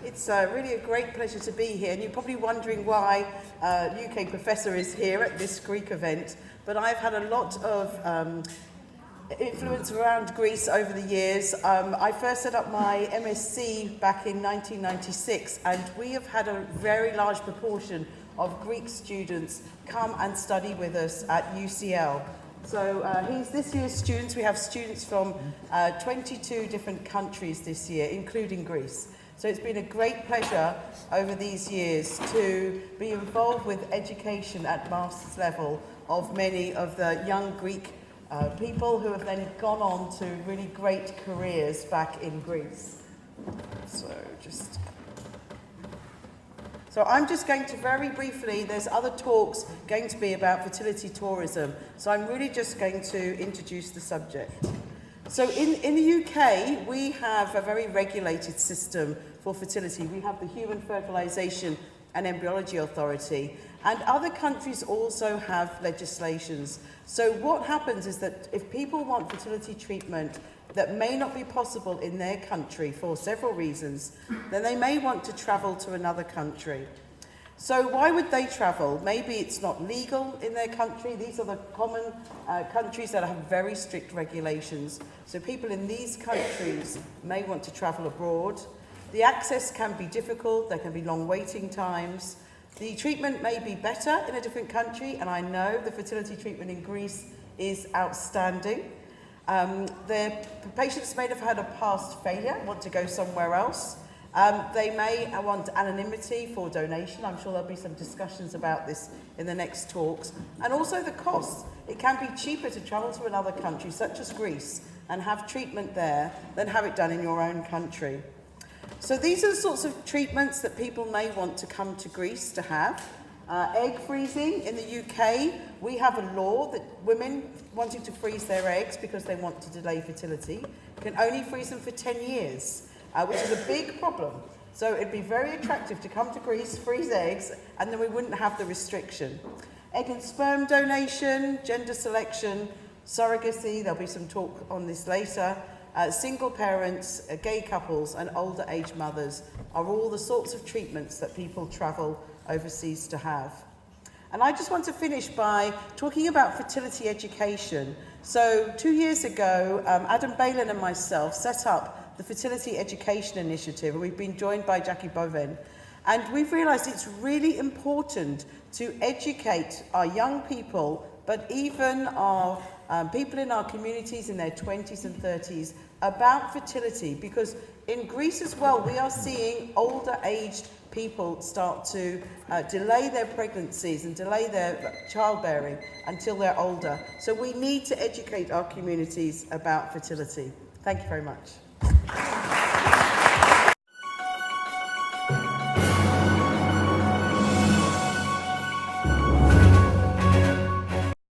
It's really a great pleasure to be here, and you're probably wondering why UK Professor is here at this Greek event, but I've had a lot of influence around Greece over the years. I first set up my MSc back in 1996, and we have had a very large proportion of Greek students come and study with us at UCL. So he's this year's students. We have students from 22 different countries this year, including Greece. So it's been a great pleasure over these years to be involved with education at master's level of many of the young Greek people who have then gone on to really great careers back in Greece. So I'm just going to very briefly, there's other talks going to be about fertility tourism, so I'm really just going to introduce the subject. So in the UK, we have a very regulated system for fertility. We have the Human Fertilisation and Embryology Authority, and other countries also have legislations. So what happens is that if people want fertility treatment that may not be possible in their country for several reasons, then they may want to travel to another country. So why would they travel? Maybe it's not legal in their country. These are the common countries that have very strict regulations. So people in these countries may want to travel abroad. The access can be difficult. There can be long waiting times. The treatment may be better in a different country, and I know the fertility treatment in Greece is outstanding. The patients may have had a past failure, want to go somewhere else. They may want anonymity for donation. I'm sure there'll be some discussions about this in the next talks. And also the costs. It can be cheaper to travel to another country, such as Greece, and have treatment there than have it done in your own country. So these are the sorts of treatments that people may want to come to Greece to have. Egg freezing. In the UK, we have a law that women wanting to freeze their eggs because they want to delay fertility can only freeze them for 10 years. Which is a big problem. So it'd be very attractive to come to Greece, freeze eggs, and then we wouldn't have the restriction. Egg and sperm donation, gender selection, surrogacy, there'll be some talk on this later, single parents, gay couples, and older age mothers are all the sorts of treatments that people travel overseas to have. And I just want to finish by talking about fertility education. So 2 years ago, Adam Balin and myself set up the Fertility Education Initiative, and we've been joined by Jackie Boven. And we've realised it's really important to educate our young people, but even our people in our communities in their 20s and 30s about fertility, because in Greece as well, we are seeing older aged people start to delay their pregnancies and delay their childbearing until they're older. So we need to educate our communities about fertility. Thank you very much.